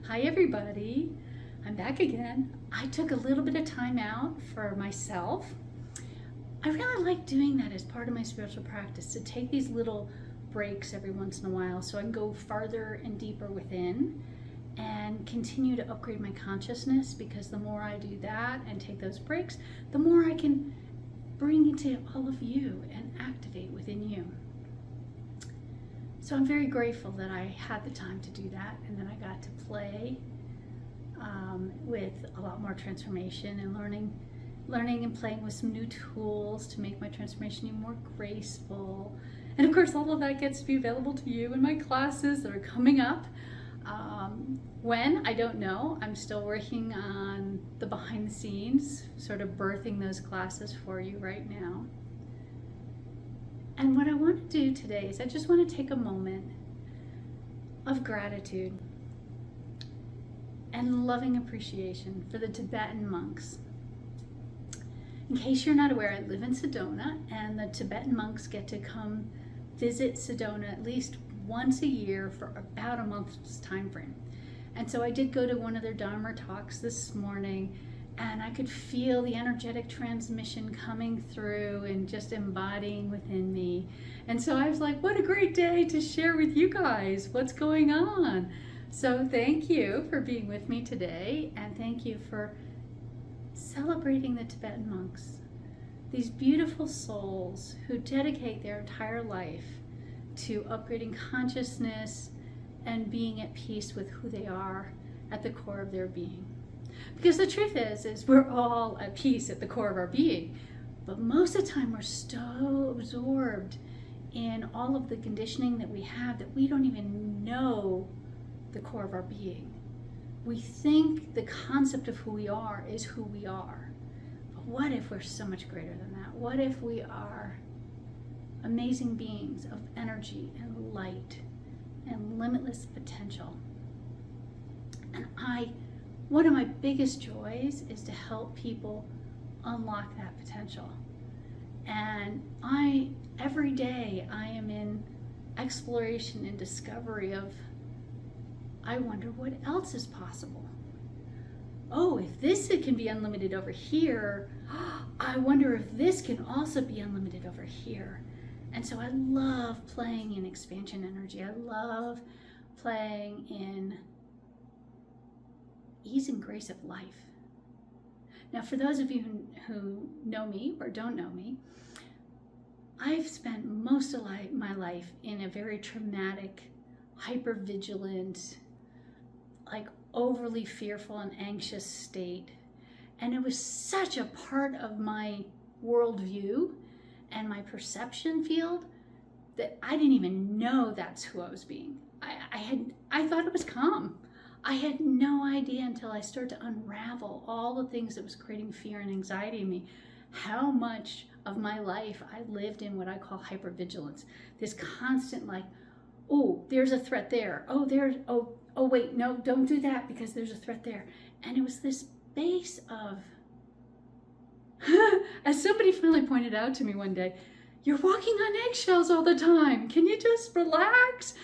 Hi everybody, I'm back again. I took a little bit of time out for myself. I really like doing that as part of my spiritual practice, to take these little breaks every once in a while so I can go farther and deeper within and continue to upgrade my consciousness, because the more I do that and take those breaks, the more I can bring into all of you and activate within you. So I'm very grateful that I had the time to do that, and then I got to play with a lot more transformation and learning and playing with some new tools to make my transformation even more graceful. And of course, all of that gets to be available to you in my classes that are coming up. When, I don't know. I'm still working on the behind the scenes, sort of birthing those classes for you right now. And what I want to do today is I just want to take a moment of gratitude and loving appreciation for the Tibetan monks. In case you're not aware, I live in Sedona, and the Tibetan monks get to come visit Sedona at least once a year for about a month's time frame. And so I did go to one of their Dharma talks this morning, and I could feel the energetic transmission coming through and just embodying within me. And so I was like, what a great day to share with you guys what's going on. So thank you for being with me today, and thank you for celebrating the Tibetan monks, these beautiful souls who dedicate their entire life to upgrading consciousness and being at peace with who they are at the core of their being. Because the truth is we're all at peace at the core of our being, but most of the time we're so absorbed in all of the conditioning that we have that we don't even know the core of our being. We think the concept of who we are is who we are. But what if we're so much greater than that? What if we are amazing beings of energy and light and limitless potential? And one of my biggest joys is to help people unlock that potential. And every day I am in exploration and discovery of, I wonder what else is possible. Oh, if this can be unlimited over here, I wonder if this can also be unlimited over here. And so I love playing in expansion energy. I love playing in ease and grace of life. Now, for those of you who know me or don't know me, I've spent most of my life in a very traumatic, hyper-vigilant, like overly fearful and anxious state. And it was such a part of my worldview and my perception field that I didn't even know that's who I was being. I thought it was calm. I had no idea until I started to unravel all the things that was creating fear and anxiety in me, how much of my life I lived in what I call hypervigilance. This constant like, oh, there's a threat there. Oh wait, no, don't do that because there's a threat there. And it was this base of, as somebody finally pointed out to me one day, you're walking on eggshells all the time. Can you just relax?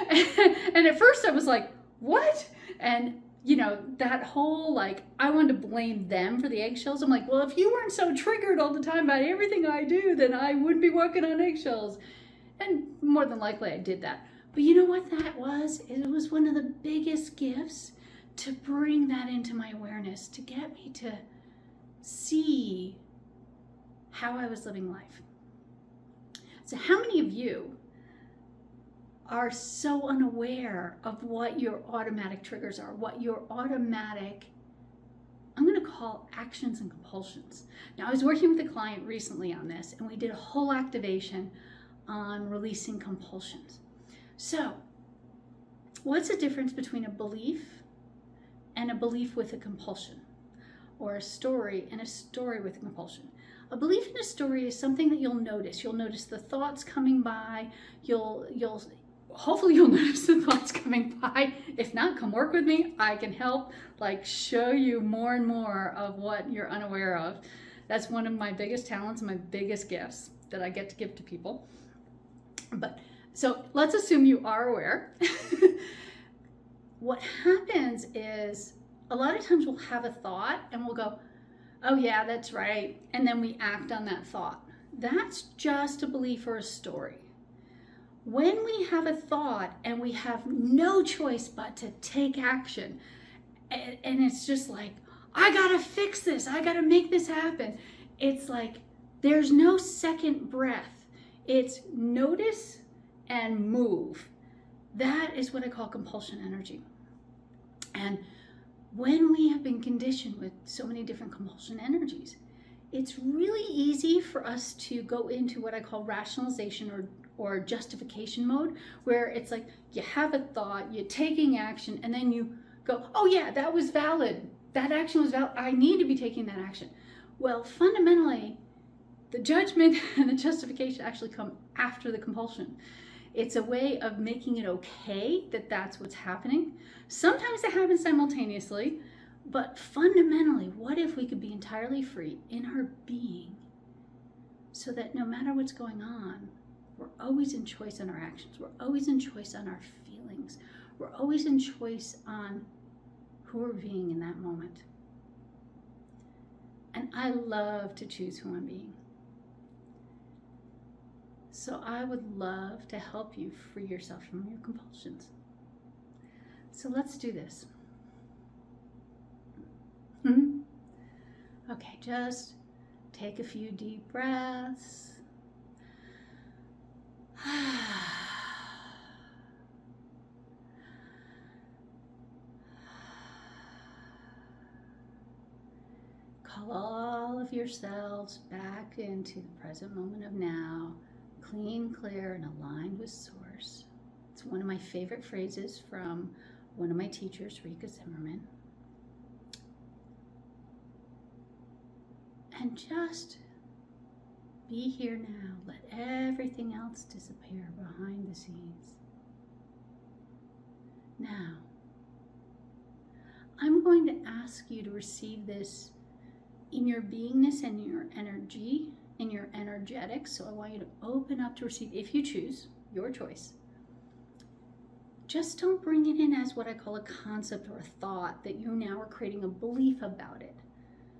And at first I was like, what? And you know, that whole like, I wanted to blame them for the eggshells. I'm like, well, if you weren't so triggered all the time by everything I do, then I wouldn't be walking on eggshells. And more than likely I did that. But you know what that was? It was one of the biggest gifts to bring that into my awareness, to get me to see how I was living life. So how many of you are so unaware of what your automatic triggers are, what your automatic, I'm going to call actions and compulsions. Now, I was working with a client recently on this, and we did a whole activation on releasing compulsions. So, what's the difference between a belief and a belief with a compulsion? Or a story and a story with a compulsion? A belief in a story is something that you'll notice. You'll notice the thoughts coming by. Hopefully you'll notice the thoughts coming by. If not, come work with me. I can help show you more and more of what you're unaware of. That's one of my biggest talents, my biggest gifts that I get to give to people. But so let's assume you are aware. what happens is a lot of times we'll have a thought and we'll go, oh yeah, that's right. And then we act on that thought. That's just a belief or a story. When we have a thought and we have no choice but to take action, and it's just like, I gotta fix this, I gotta make this happen. It's like, there's no second breath. It's notice and move. That is what I call compulsion energy. And when we have been conditioned with so many different compulsion energies, it's really easy for us to go into what I call rationalization or justification mode, where it's like you have a thought, you're taking action, and then you go, oh yeah, that was valid. That action was valid. I need to be taking that action. Well, fundamentally, the judgment and the justification actually come after the compulsion. It's a way of making it okay that that's what's happening. Sometimes it happens simultaneously, but fundamentally, what if we could be entirely free in our being so that no matter what's going on, we're always in choice on our actions. We're always in choice on our feelings. We're always in choice on who we're being in that moment. And I love to choose who I'm being. So I would love to help you free yourself from your compulsions. So let's do this. Okay, just take a few deep breaths. Call all of yourselves back into the present moment of now, clean, clear, and aligned with Source. It's one of my favorite phrases from one of my teachers, Rika Zimmerman. And just be here now. Let everything else disappear behind the scenes. Now, I'm going to ask you to receive this in your beingness and your energy, in your energetics. So I want you to open up to receive, if you choose, your choice. Just don't bring it in as what I call a concept or a thought that you now are creating a belief about it.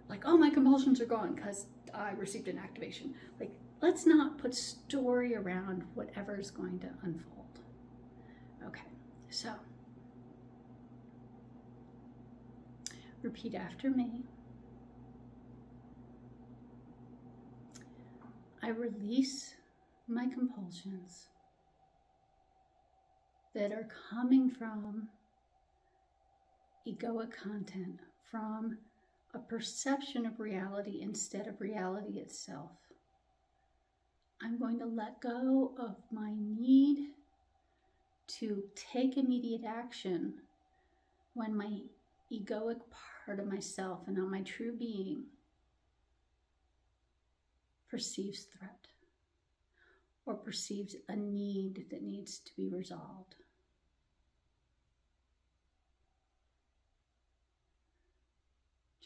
Like, oh, my compulsions are gone because I received an activation. Like, let's not put story around whatever is going to unfold. Okay, so repeat after me. I release my compulsions that are coming from egoic content, from a perception of reality instead of reality itself. I'm going to let go of my need to take immediate action when my egoic part of myself and not my true being perceives threat or perceives a need that needs to be resolved.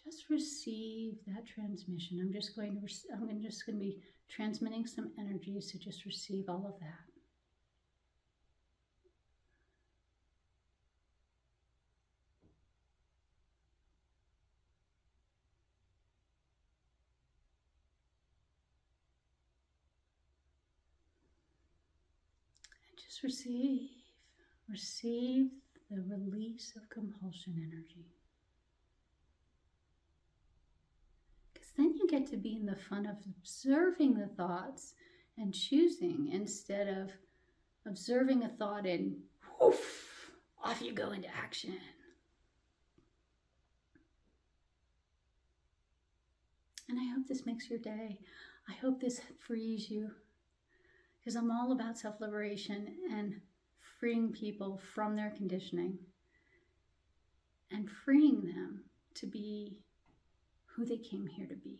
Just receive that transmission. I'm just going to be transmitting some energy, so just receive all of that. And just receive the release of compulsion energy. Then you get to be in the fun of observing the thoughts and choosing, instead of observing a thought and whoof, off you go into action. And I hope this makes your day. I hope this frees you, because I'm all about self-liberation and freeing people from their conditioning and freeing them to be who they came here to be.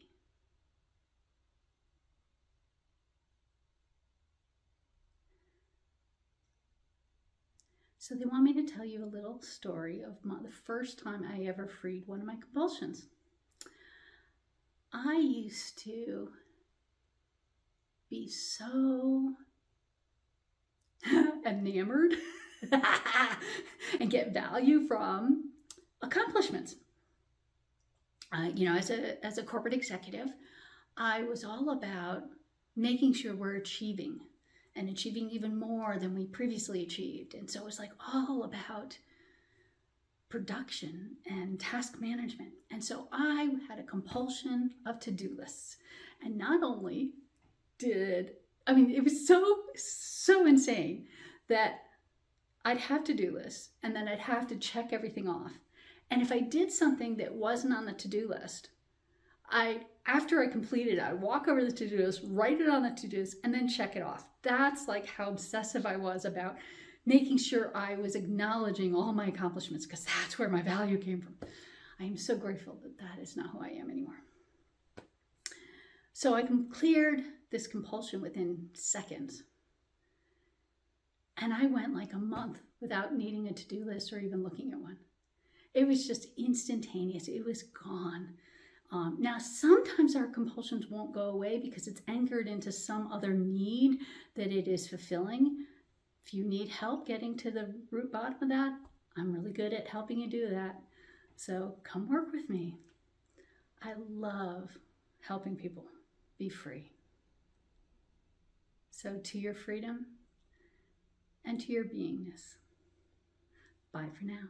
So they want me to tell you a little story of the first time I ever freed one of my compulsions. I used to be so enamored and get value from accomplishments. As a corporate executive, I was all about making sure we're achieving and achieving even more than we previously achieved. And so it was like all about production and task management. And so I had a compulsion of to-do lists. And not only it was so insane that I'd have to-do lists and then I'd have to check everything off. And if I did something that wasn't on the to-do list, after I completed it, I'd walk over the to-do list, write it on the to-do list, and then check it off. That's like how obsessive I was about making sure I was acknowledging all my accomplishments, because that's where my value came from. I am so grateful that that is not who I am anymore. So I cleared this compulsion within seconds. And I went like a month without needing a to-do list or even looking at one. It was just instantaneous. It was gone. Now, sometimes our compulsions won't go away because it's anchored into some other need that it is fulfilling. If you need help getting to the root bottom of that, I'm really good at helping you do that. So come work with me. I love helping people be free. So to your freedom and to your beingness. Bye for now.